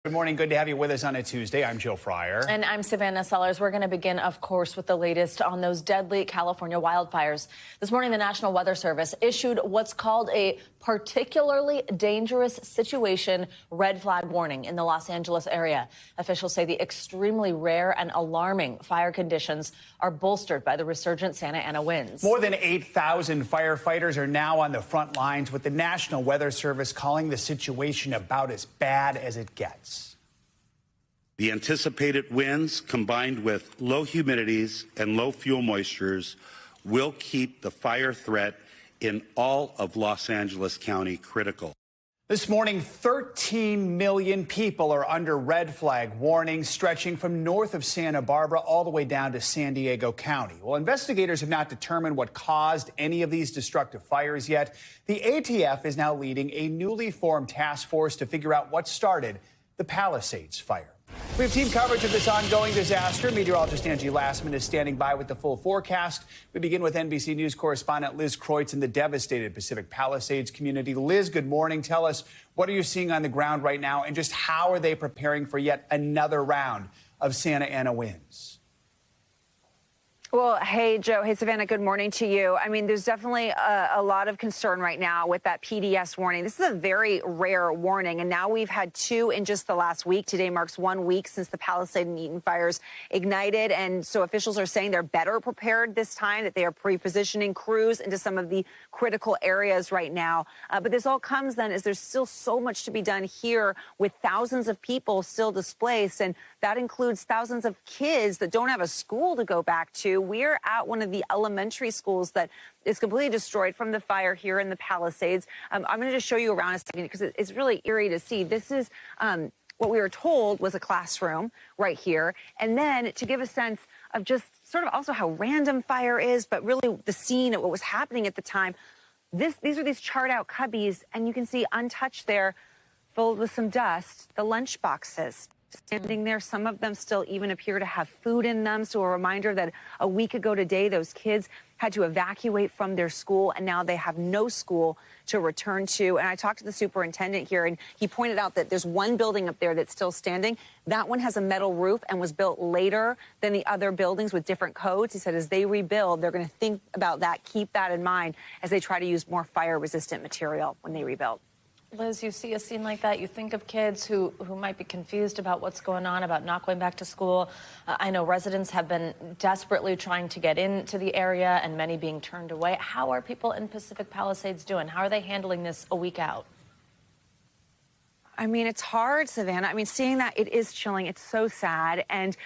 Good morning. Good to have you with us on a Tuesday. I'm Joe Fryer. And I'm Savannah Sellers. We're going to begin, of course, with the latest on those deadly California wildfires. This morning, the National Weather Service issued what's called a particularly dangerous situation red flag warning in the Los Angeles area. Officials say the extremely rare and alarming fire conditions are bolstered by the resurgent Santa Ana winds. More than 8,000 firefighters are now on the front lines, with the National Weather Service calling the situation about as bad as it gets. The anticipated winds, combined with low humidities and low fuel moistures, will keep the fire threat in all of Los Angeles County critical. This morning, 13 million people are under red flag warnings, stretching from north of Santa Barbara all the way down to San Diego County. Well, investigators have not determined what caused any of these destructive fires yet. The ATF is now leading a newly formed task force to figure out what started the Palisades fire. We have team coverage of this ongoing disaster. Meteorologist Angie Lassman is standing by with the full forecast. We begin with NBC News correspondent Liz Kreutz in the devastated Pacific Palisades community. Liz, good morning. Tell us, what are you seeing on the ground right now, and just how are they preparing for yet another round of Santa Ana winds? Well, hey, Joe. Hey, Savannah. Good morning to you. I mean, there's definitely a lot of concern right now with that PDS warning. This is a very rare warning, and now we've had two in just the last week. Today marks 1 week since the Palisade and Eaton fires ignited, and so officials are saying they're better prepared this time, that they are pre-positioning crews into some of the critical areas right now. But this all comes then as there's still so much to be done here with thousands of people still displaced, and that includes thousands of kids that don't have a school to go back to. We're at one of the elementary schools that is completely destroyed from the fire here in the Palisades. I'm going to just show you around a second because it's really eerie to see. This is what we were told was a classroom right here. And then to give a sense of just sort of also how random fire is, but really the scene of what was happening at the time. These are these charred out cubbies, and you can see untouched there, filled with some dust, the lunch boxes standing there. Some of them still even appear to have food in them. So a reminder that a week ago today, those kids had to evacuate from their school, and now they have no school to return to. And I talked to the superintendent here, and he pointed out that there's one building up there that's still standing. That one has a metal roof and was built later than the other buildings with different codes. He said as they rebuild, they're going to think about that, keep that in mind as they try to use more fire-resistant material when they rebuild. Liz, you see a scene like that, you think of kids who might be confused about what's going on, about not going back to school. I know residents have been desperately trying to get into the area and many being turned away. How are people in Pacific Palisades doing? How are they handling this a week out? I mean, it's hard, Savannah. I mean, seeing that, it is chilling. It's so sad. And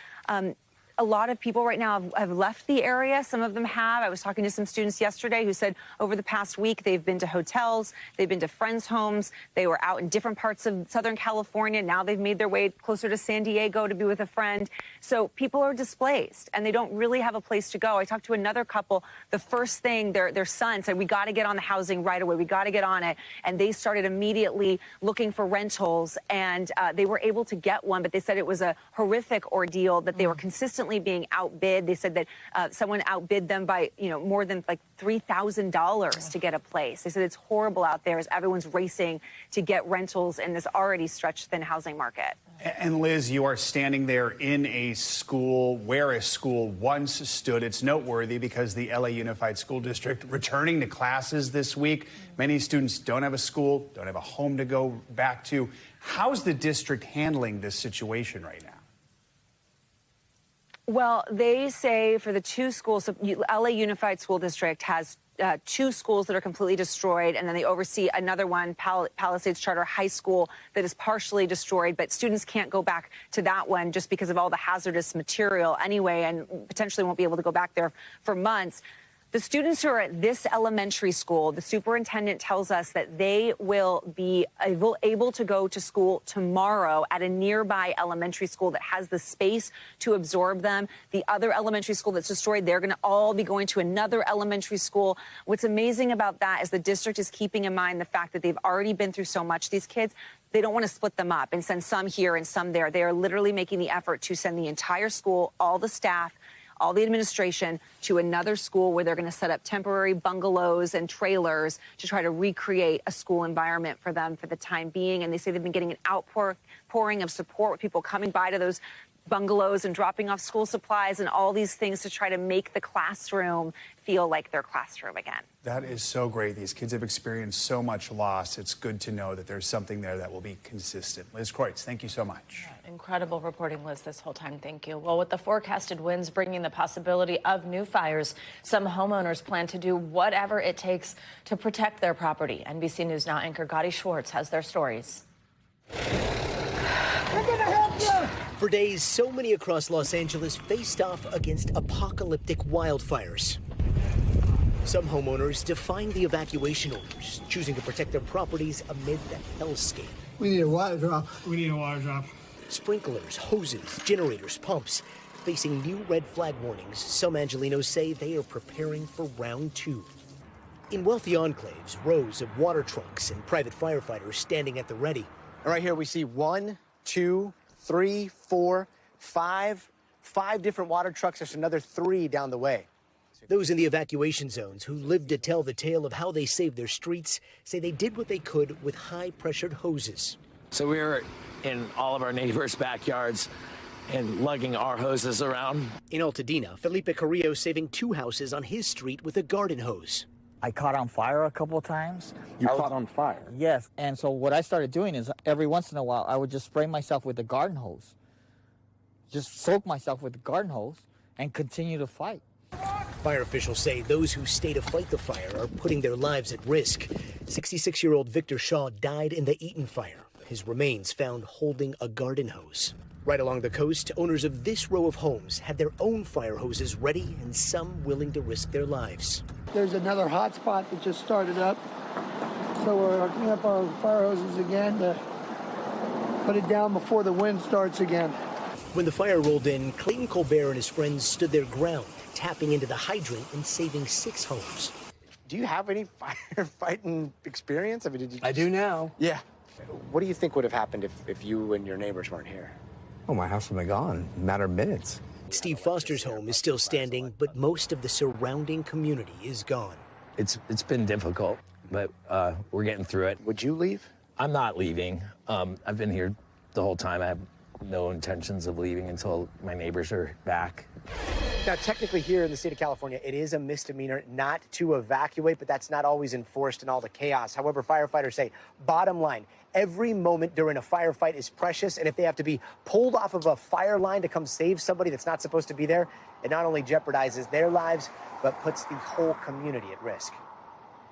a lot of people right now have left the area. Some of them have. I was talking to some students yesterday who said over the past week they've been to hotels, they've been to friends' homes, they were out in different parts of Southern California. Now they've made their way closer to San Diego to be with a friend. So people are displaced and they don't really have a place to go. I talked to another couple. The first thing, their son said, we got to get on the housing right away. We got to get on it. And they started immediately looking for rentals, and they were able to get one, but they said it was a horrific ordeal, that they were consistently being outbid. They said that someone outbid them by, more than like $3,000 to get a place. They said it's horrible out there as everyone's racing to get rentals in this already stretched thin housing market. And Liz, you are standing there in a school where a school once stood. It's noteworthy because the LA Unified School District returning to classes this week. Many students don't have a school, don't have a home to go back to. How's the district handling this situation right now? Well, they say for the two schools, so LA Unified School District has two schools that are completely destroyed, and then they oversee another one, Palisades Charter High School, that is partially destroyed, but students can't go back to that one just because of all the hazardous material anyway, and potentially won't be able to go back there for months. The students who are at this elementary school, the superintendent tells us that they will be able to go to school tomorrow at a nearby elementary school that has the space to absorb them. The other elementary school that's destroyed, they're going to all be going to another elementary school. What's amazing about that is the district is keeping in mind the fact that they've already been through so much. These kids, they don't want to split them up and send some here and some there. They are literally making the effort to send the entire school, all the staff, all the administration to another school where they're going to set up temporary bungalows and trailers to try to recreate a school environment for them for the time being. And they say they've been getting an outpouring of support with people coming by to those bungalows and dropping off school supplies and all these things to try to make the classroom feel like their classroom again. That is so great. These kids have experienced so much loss. It's good to know that there's something there that will be consistent. Liz Kreutz, thank you so much. Incredible reporting, Liz, this whole time. Thank you. Well, with the forecasted winds bringing the possibility of new fires, some homeowners plan to do whatever it takes to protect their property. NBC News Now anchor Gotti Schwartz has their stories. For days, so many across Los Angeles faced off against apocalyptic wildfires. Some homeowners defying the evacuation orders, choosing to protect their properties amid the hellscape. We need a water drop. We need a water drop. Sprinklers, hoses, generators, pumps. Facing new red flag warnings, some Angelenos say they are preparing for round two. In wealthy enclaves, rows of water trucks and private firefighters standing at the ready. And right here we see 1, 2, 3, 4, 5 different water trucks. There's another 3 down the way. Those in the evacuation zones who lived to tell the tale of how they saved their streets say they did what they could with high-pressured hoses. So we were in all of our neighbors' backyards and lugging our hoses around. In Altadena, Felipe Carrillo saving 2 houses on his street with a garden hose. I caught on fire a couple of times. You caught on fire? Yes, and so what I started doing is every once in a while I would just spray myself with the garden hose. Just soak myself with the garden hose and continue to fight. Fire officials say those who stay to fight the fire are putting their lives at risk. 66-year-old Victor Shaw died in the Eaton fire. His remains found holding a garden hose. Right along the coast, owners of this row of homes had their own fire hoses ready and some willing to risk their lives. There's another hot spot that just started up. So we're hooking up our fire hoses again to put it down before the wind starts again. When the fire rolled in, Clayton Colbert and his friends stood their ground, tapping into the hydrant and saving 6 homes. Do you have any firefighting experience? I mean, did you? I do now. Yeah. What do you think would have happened if you and your neighbors weren't here? Oh, my house would have been gone in a matter of minutes. Steve Foster's home is still standing, but most of the surrounding community is gone. It's been difficult, but we're getting through it. Would you leave? I'm not leaving. I've been here the whole time. I have no intentions of leaving until my neighbors are back. Now, technically here in the state of California, it is a misdemeanor not to evacuate, but that's not always enforced in all the chaos. However, firefighters say, bottom line, every moment during a firefight is precious, and if they have to be pulled off of a fire line to come save somebody that's not supposed to be there, it not only jeopardizes their lives, but puts the whole community at risk.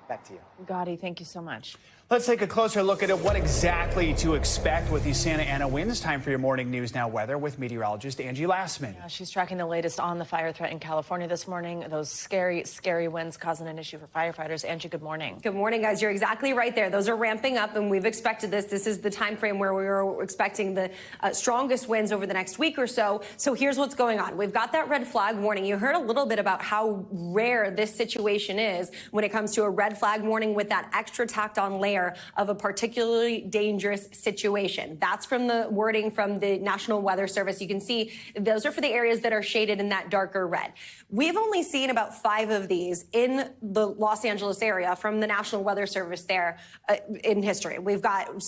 Back to you. Gotti, thank you so much. Let's take a closer look at what exactly to expect with these Santa Ana winds. Time for your morning News Now weather with meteorologist Angie Lastman. She's tracking the latest on the fire threat in California this morning. Those scary, scary winds causing an issue for firefighters. Angie, good morning. Good morning, guys. You're exactly right there. Those are ramping up, and we've expected this. This is the time frame where we were expecting the strongest winds over the next week or so. So here's what's going on. We've got that red flag warning. You heard a little bit about how rare this situation is when it comes to a red flag warning with that extra tacked on layer of a particularly dangerous situation. That's from the wording from the National Weather Service. You can see those are for the areas that are shaded in that darker red. We've only seen about 5 of these in the Los Angeles area from the National Weather Service there in history. We've got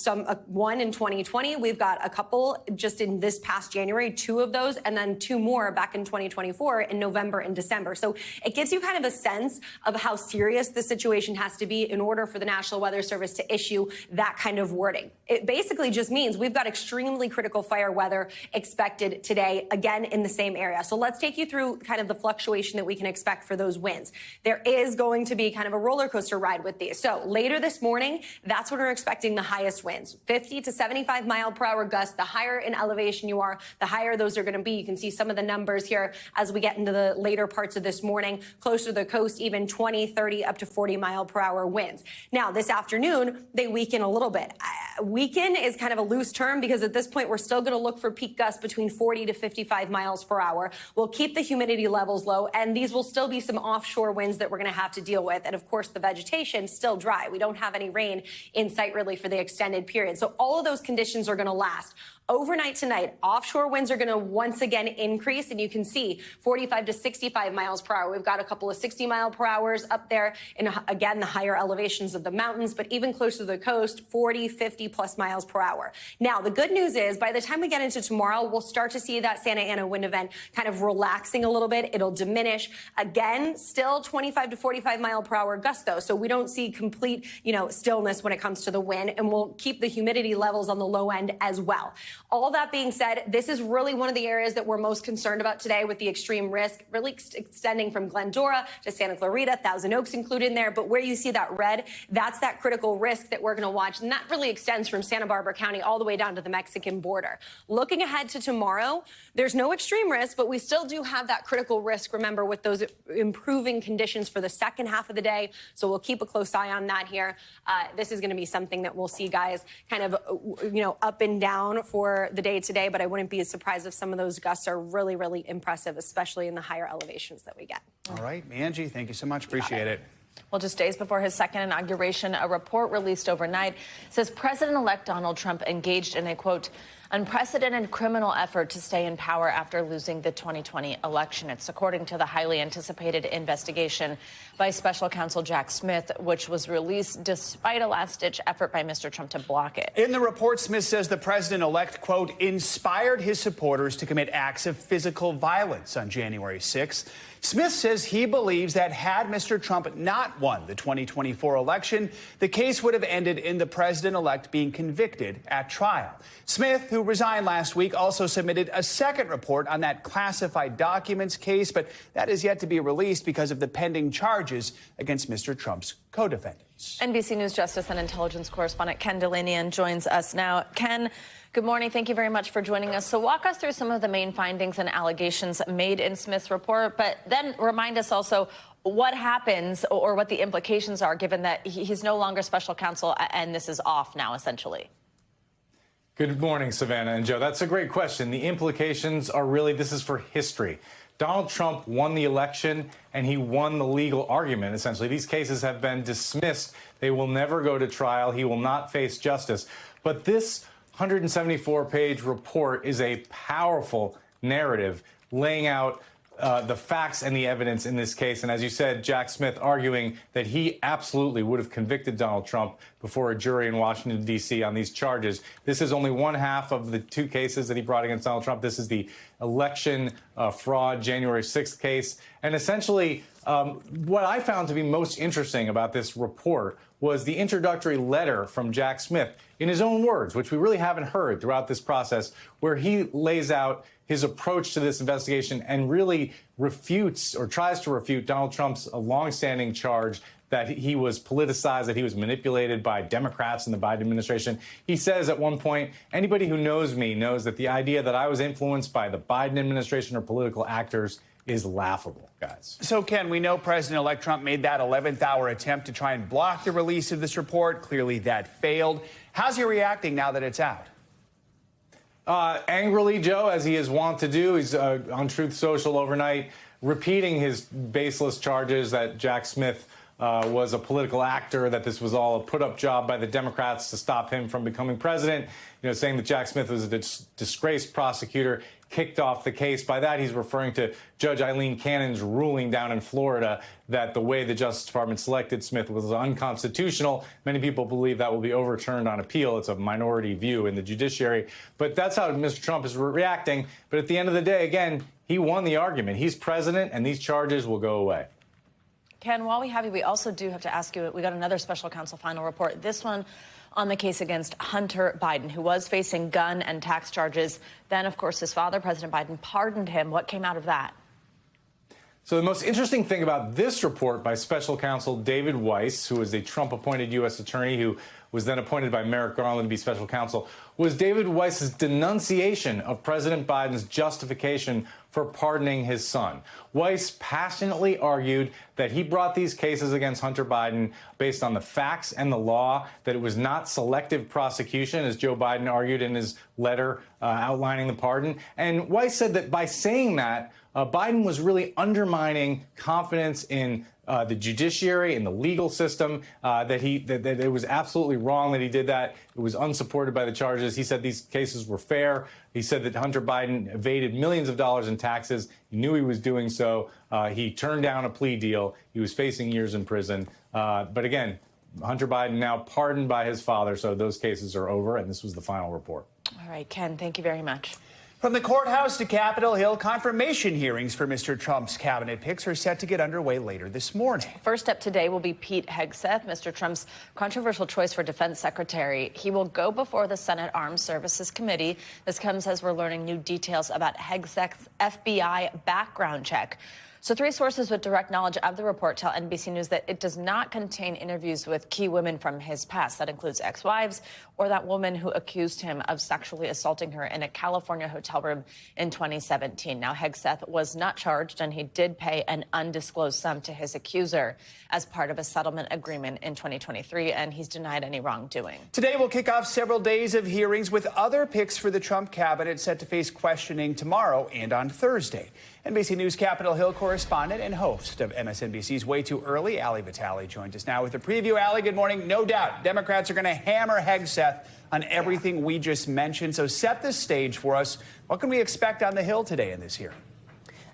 one in 2020. We've got a couple just in this past January, 2 of those, and then 2 more back in 2024 in November and December. So it gives you kind of a sense of how serious the situation has to be in order for the National Weather Service to issue that kind of wording. It basically just means we've got extremely critical fire weather expected today, again, in the same area. So let's take you through kind of the fluctuation that we can expect for those winds. There is going to be kind of a roller coaster ride with these. So later this morning, that's when we're expecting the highest winds, 50 to 75 mile per hour gusts. The higher in elevation you are, the higher those are going to be. You can see some of the numbers here as we get into the later parts of this morning, closer to the coast, even 20, 30, up to 40 mile per hour winds. Now, this afternoon, they weaken a little bit. Weaken is kind of a loose term because at this point, we're still going to look for peak gusts between 40 to 55 miles per hour. We'll keep the humidity levels low, and these will still be some offshore winds that we're going to have to deal with. And of course, the vegetation still dry. We don't have any rain in sight really for the extended period. So all of those conditions are going to last. Overnight tonight, offshore winds are going to once again increase, and you can see 45 to 65 miles per hour. We've got a couple of 60-mile-per-hours up there in, again, the higher elevations of the mountains, but even closer to the coast, 40, 50-plus miles per hour. Now, the good news is by the time we get into tomorrow, we'll start to see that Santa Ana wind event kind of relaxing a little bit. It'll diminish. Again, still 25 to 45-mile-per-hour gusts, though, so we don't see complete, stillness when it comes to the wind, and we'll keep the humidity levels on the low end as well. All that being said, this is really one of the areas that we're most concerned about today with the extreme risk, really extending from Glendora to Santa Clarita, Thousand Oaks included in there. But where you see that red, that's that critical risk that we're going to watch. And that really extends from Santa Barbara County all the way down to the Mexican border. Looking ahead to tomorrow, there's no extreme risk, but we still do have that critical risk, remember, with those improving conditions for the second half of the day. So we'll keep a close eye on that here. This is going to be something that we'll see, guys, kind of, up and down for the day today, but I wouldn't be surprised if some of those gusts are really, really impressive, especially in the higher elevations that we get. All right, Angie, thank you so much. Appreciate it. Well, just days before his second inauguration, a report released overnight says President-elect Donald Trump engaged in a, quote, unprecedented criminal effort to stay in power after losing the 2020 election. It's according to the highly anticipated investigation by special counsel Jack Smith, which was released despite a last-ditch effort by Mr. Trump to block it. In the report, Smith says the president-elect, quote, inspired his supporters to commit acts of physical violence on January 6th. Smith says he believes that had Mr. Trump not won the 2024 election, the case would have ended in the president-elect being convicted at trial. Smith, who resigned last week, also submitted a second report on that classified documents case, but that is yet to be released because of the pending charges against Mr. Trump's co-defendants. NBC News Justice and Intelligence correspondent Ken Delanian joins us now. Ken, good morning. Thank you very much for joining us. So walk us through some of the main findings and allegations made in Smith's report, but then remind us also what happens or what the implications are, given that he's no longer special counsel and this is off now, essentially. Good morning, Savannah and Joe. That's a great question. The implications are really, this is for history. Donald Trump won the election, and he won the legal argument, essentially. These cases have been dismissed. They will never go to trial. He will not face justice. But this 174-page report is a powerful narrative laying out the facts and the evidence in this case. And as you said, Jack Smith arguing that he absolutely would have convicted Donald Trump before a jury in Washington, D.C. on these charges. This is only one half of the two cases that he brought against Donald Trump. This is the election fraud January 6th case. And essentially, what I found to be most interesting about this report was the introductory letter from Jack Smith, in his own words, which we really haven't heard throughout this process, where he lays out his approach to this investigation and really refutes or tries to refute Donald Trump's longstanding charge that he was politicized, that he was manipulated by Democrats in the Biden administration. He says at one point, anybody who knows me knows that the idea that I was influenced by the Biden administration or political actors is laughable, guys. So, Ken, we know President-elect Trump made that 11th-hour attempt to try and block the release of this report. Clearly, that failed. How's he reacting now that it's out? Angrily, Joe, as he is wont to do. He's on Truth Social overnight, repeating his baseless charges that Jack Smith was a political actor, that this was all a put-up job by the Democrats to stop him from becoming president, saying that Jack Smith was a disgraced prosecutor, kicked off the case. By that, he's referring to Judge Eileen Cannon's ruling down in Florida that the way the Justice Department selected Smith was unconstitutional. Many people believe that will be overturned on appeal. It's a minority view in the judiciary. But that's how Mr. Trump is reacting. But at the end of the day, again, he won the argument. He's president, and these charges will go away. Ken, while we have you, we also do have to ask you, we got another special counsel final report, this one on the case against Hunter Biden, who was facing gun and tax charges. Then, of course, his father, President Biden, pardoned him. What came out of that? So the most interesting thing about this report by special counsel David Weiss, who is a Trump-appointed U.S. attorney who was then appointed by Merrick Garland to be special counsel, was David Weiss's denunciation of President Biden's justification for pardoning his son. Weiss passionately argued that he brought these cases against Hunter Biden based on the facts and the law, that it was not selective prosecution, as Joe Biden argued in his letter outlining the pardon. And Weiss said that by saying that, Biden was really undermining confidence in the judiciary and the legal system, that it was absolutely wrong that he did that. It was unsupported by the charges. He said these cases were fair. He said that Hunter Biden evaded millions of dollars in taxes. He knew he was doing so. He turned down a plea deal. He was facing years in prison. But again, Hunter Biden now pardoned by his father, so those cases are over, and this was the final report. All right, Ken, thank you very much. From the courthouse to Capitol Hill, confirmation hearings for Mr. Trump's cabinet picks are set to get underway later this morning. First up today will be Pete Hegseth, Mr. Trump's controversial choice for defense secretary. He will go before the Senate Armed Services Committee. This comes as we're learning new details about Hegseth's FBI background check. So 3 sources with direct knowledge of the report tell NBC News that it does not contain interviews with key women from his past. That includes ex-wives or that woman who accused him of sexually assaulting her in a California hotel room in 2017. Now, Hegseth was not charged, and he did pay an undisclosed sum to his accuser as part of a settlement agreement in 2023, and he's denied any wrongdoing. Today will kick off several days of hearings with other picks for the Trump cabinet set to face questioning tomorrow and on Thursday. NBC News Capitol Hill correspondent and host of MSNBC's Way Too Early, Ali Vitale, joins us now with a preview. Ali, good morning. No doubt Democrats are going to hammer Hegseth on everything we just mentioned. So set the stage for us. What can we expect on the Hill today in this hearing?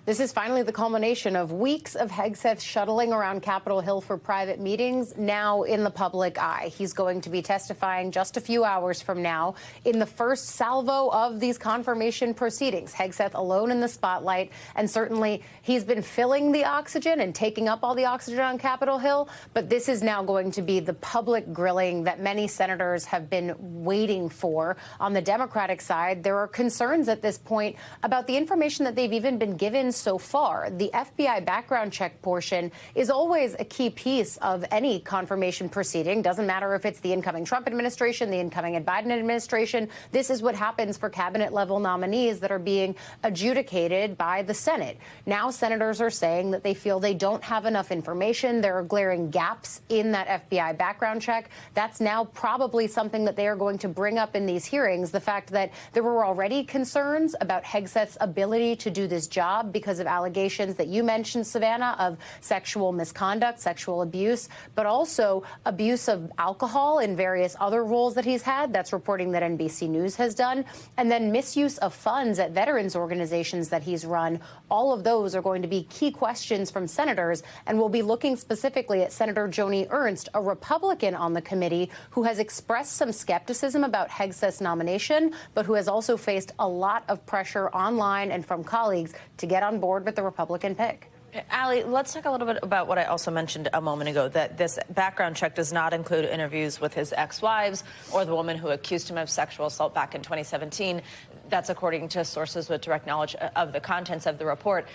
This is finally the culmination of weeks of Hegseth shuttling around Capitol Hill for private meetings, now in the public eye. He's going to be testifying just a few hours from now in the first salvo of these confirmation proceedings. Hegseth alone in the spotlight, and certainly he's been filling the oxygen and taking up all the oxygen on Capitol Hill, but this is now going to be the public grilling that many senators have been waiting for. On the Democratic side, there are concerns at this point about the information that they've even been given so far. The FBI background check portion is always a key piece of any confirmation proceeding. Doesn't matter if it's the incoming Trump administration, the incoming Biden administration. This is what happens for cabinet level nominees that are being adjudicated by the Senate. Now senators are saying that they feel they don't have enough information. There are glaring gaps in that FBI background check. That's now probably something that they are going to bring up in these hearings. The fact that there were already concerns about Hegseth's ability to do this job because of allegations that you mentioned, Savannah, of sexual misconduct, sexual abuse, but also abuse of alcohol in various other roles that he's had. That's reporting that NBC News has done. And then misuse of funds at veterans organizations that he's run. All of those are going to be key questions from senators, and we'll be looking specifically at Senator Joni Ernst, a Republican on the committee, who has expressed some skepticism about Hegseth's nomination, but who has also faced a lot of pressure online and from colleagues to get on board with the Republican pick. Ali, let's talk a little bit about what I also mentioned a moment ago, that this background check does not include interviews with his ex-wives or the woman who accused him of sexual assault back in 2017. That's according to sources with direct knowledge of the contents of the report.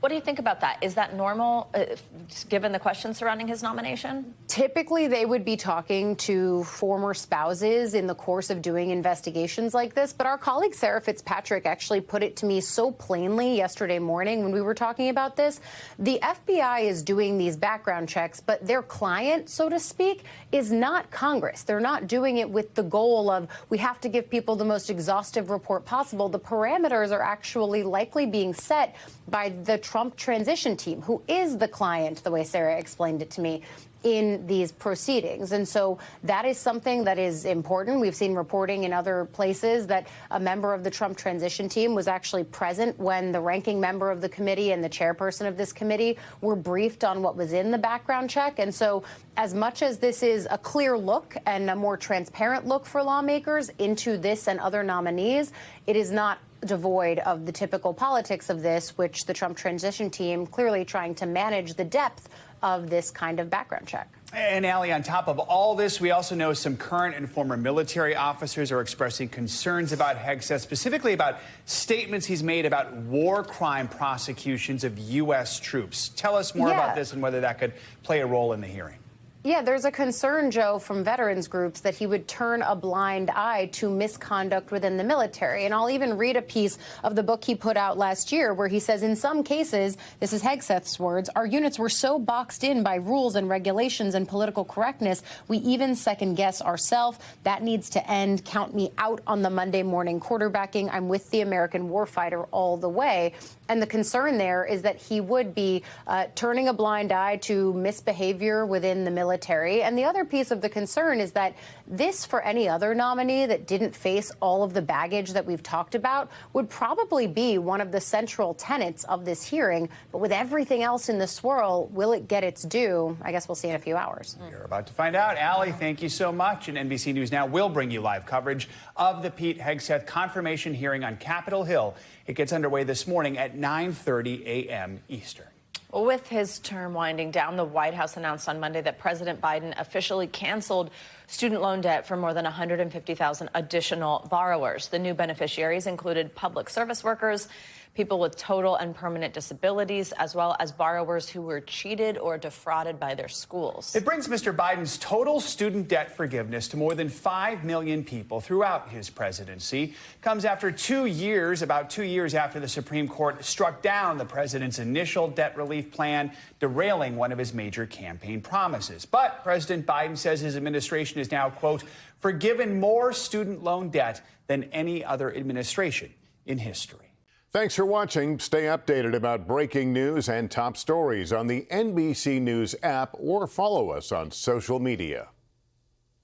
What do you think about that? Is that normal, given the questions surrounding his nomination? Typically, they would be talking to former spouses in the course of doing investigations like this. But our colleague Sarah Fitzpatrick actually put it to me so plainly yesterday morning when we were talking about this. The FBI is doing these background checks, but their client, so to speak, is not Congress. They're not doing it with the goal of we have to give people the most exhaustive report possible. The parameters are actually likely being set by the Trump transition team, who is the client, the way Sarah explained it to me, in these proceedings. And so that is something that is important. We've seen reporting in other places that a member of the Trump transition team was actually present when the ranking member of the committee and the chairperson of this committee were briefed on what was in the background check. And so as much as this is a clear look and a more transparent look for lawmakers into this and other nominees, it is not devoid of the typical politics of this, which the Trump transition team clearly trying to manage the depth of this kind of background check. And Ali, on top of all this, we also know some current and former military officers are expressing concerns about Hegseth, specifically about statements he's made about war crime prosecutions of U.S. troops. Tell us more about this and whether that could play a role in the hearing. Yeah, there's a concern, Joe, from veterans groups that he would turn a blind eye to misconduct within the military. And I'll even read a piece of the book he put out last year where he says, in some cases, this is Hegseth's words, our units were so boxed in by rules and regulations and political correctness, we even second guess ourselves. That needs to end. Count me out on the Monday morning quarterbacking. I'm with the American warfighter all the way. And the concern there is that he would be turning a blind eye to misbehavior within the military. And the other piece of the concern is that this, for any other nominee that didn't face all of the baggage that we've talked about, would probably be one of the central tenets of this hearing. But with everything else in the swirl, will it get its due? I guess we'll see in a few hours. You're about to find out. Allie, thank you so much. And NBC News Now will bring you live coverage of the Pete Hegseth confirmation hearing on Capitol Hill. It gets underway this morning at 9:30 a.m. Eastern. With his term winding down, the White House announced on Monday that President Biden officially canceled student loan debt for more than 150,000 additional borrowers. The new beneficiaries included public service workers, people with total and permanent disabilities, as well as borrowers who were cheated or defrauded by their schools. It brings Mr. Biden's total student debt forgiveness to more than 5 million people throughout his presidency. Comes after about 2 years after the Supreme Court struck down the president's initial debt relief plan, derailing one of his major campaign promises. But President Biden says his administration is now, quote, forgiven more student loan debt than any other administration in history. Thanks for watching. Stay updated about breaking news and top stories on the NBC News app or follow us on social media.